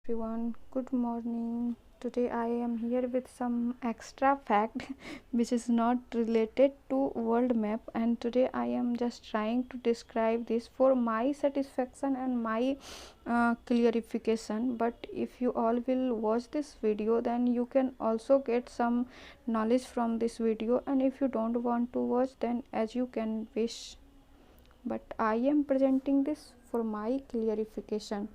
Everyone, good morning. Today I am here with some extra fact which is not related to world map, and today I am just trying to describe this for my satisfaction and my clarification. But if you all will watch this video, then you can also get some knowledge from this video, and if you don't want to watch, then as you can wish. But I am presenting this for my clarification.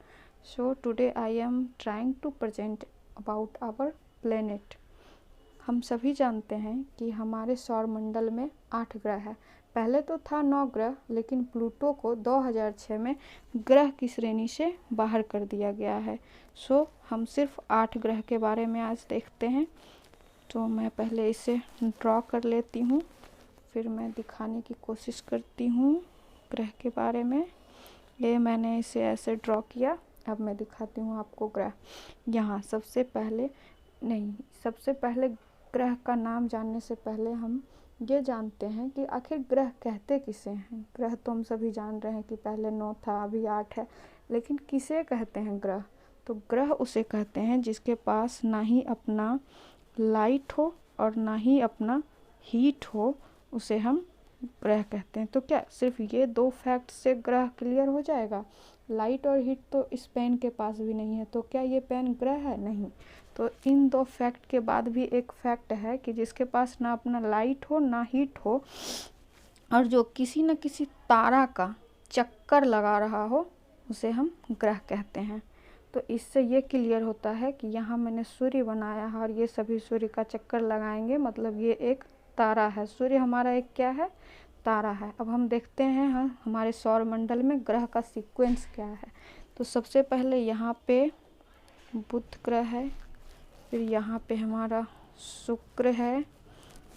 So today I am trying to present about our planet. हम सभी जानते हैं कि हमारे सौर मंडल में 8 ग्रह है। पहले तो था 9 ग्रह, लेकिन प्लूटो को 2006 में ग्रह की श्रेणी से बाहर कर दिया गया है। सो हम सिर्फ 8 ग्रह के बारे में आज देखते हैं। तो मैं पहले इसे ड्रॉ कर लेती हूँ, फिर मैं दिखाने की कोशिश करती हूँ ग्रह के बारे में। ये मैंने इसे ऐसे ड्रॉ किया। अब मैं दिखाती हूँ आपको ग्रह। यहाँ सबसे पहले ग्रह का नाम जानने से पहले हम ये जानते हैं कि आखिर ग्रह कहते किसे हैं। ग्रह तो हम सभी जान रहे हैं कि पहले 9 था, अभी 8 है, लेकिन किसे कहते हैं ग्रह? तो ग्रह उसे कहते हैं जिसके पास ना ही अपना लाइट हो और ना ही अपना हीट हो, उसे हम ग्रह कहते हैं। तो क्या सिर्फ ये 2 फैक्ट से ग्रह क्लियर हो जाएगा? लाइट और हीट तो इस पेन के पास भी नहीं है, तो क्या ये पेन ग्रह है? नहीं। तो इन 2 फैक्ट के बाद भी एक फैक्ट है कि जिसके पास ना अपना लाइट हो ना हीट हो और जो किसी न किसी तारा का चक्कर लगा रहा हो, उसे हम ग्रह कहते हैं। तो इससे ये क्लियर होता है कि यहाँ मैंने सूर्य बनाया है और ये सभी सूर्य का चक्कर लगाएंगे, मतलब ये एक तारा है। सूर्य हमारा एक क्या है? तारा है। अब हम देखते हैं हमारे सौर मंडल में ग्रह का सीक्वेंस क्या है। तो सबसे पहले यहाँ पे बुध ग्रह है, फिर यहाँ पे हमारा शुक्र है,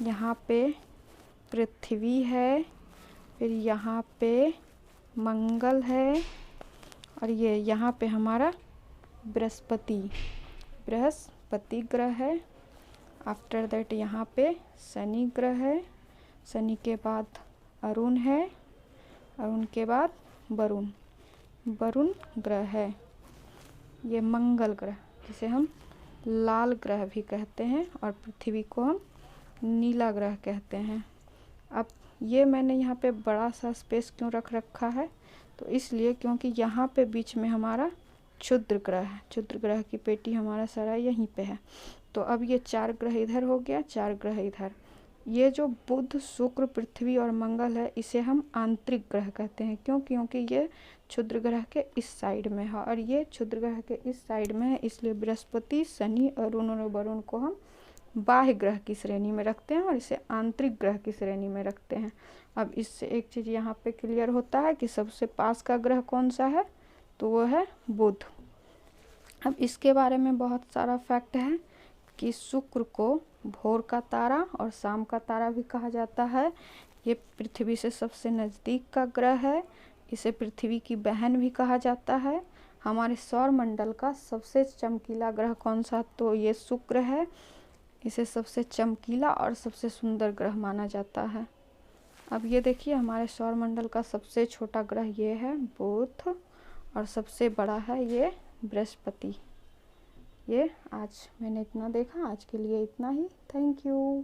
यहाँ पे पृथ्वी है, फिर यहाँ पे मंगल है, और ये यहाँ पे हमारा बृहस्पति ग्रह है। आफ्टर दैट यहाँ पे शनि ग्रह है, शनि के बाद अरुण है, अरुण के बाद वरुण ग्रह है। ये मंगल ग्रह, जिसे हम लाल ग्रह भी कहते हैं, और पृथ्वी को हम नीला ग्रह कहते हैं। अब ये मैंने यहाँ पे बड़ा सा स्पेस क्यों रख रखा है? तो इसलिए क्योंकि यहाँ पे बीच में हमारा क्षुद्र ग्रह है। क्षुद्र ग्रह की पेटी हमारा सारा यहीं पे है। तो अब ये 4 ग्रह इधर हो गया, 4 ग्रह इधर। ये जो बुध, शुक्र, पृथ्वी और मंगल है, इसे हम आंतरिक ग्रह कहते हैं। क्यों? क्योंकि ये क्षुद्र ग्रह के इस साइड में है और ये क्षुद्र ग्रह के इस साइड में है, इसलिए बृहस्पति, शनि, अरुण और वरुण को हम बाह्य ग्रह की श्रेणी में रखते हैं और इसे आंतरिक ग्रह की श्रेणी में रखते हैं। अब इससे एक चीज़ यहाँ पे क्लियर होता है कि सबसे पास का ग्रह कौन सा है, तो वो है बुध। अब इसके बारे में बहुत सारा फैक्ट है कि शुक्र को भोर का तारा और शाम का तारा भी कहा जाता है। ये पृथ्वी से सबसे नज़दीक का ग्रह है, इसे पृथ्वी की बहन भी कहा जाता है। हमारे सौर मंडल का सबसे चमकीला ग्रह कौन सा? तो ये शुक्र है। इसे सबसे चमकीला और सबसे सुंदर ग्रह माना जाता है। अब ये देखिए, हमारे सौर मंडल का सबसे छोटा ग्रह ये है बुध, और सबसे बड़ा है ये बृहस्पति। ये आज मैंने इतना देखा, आज के लिए इतना ही। Thank you.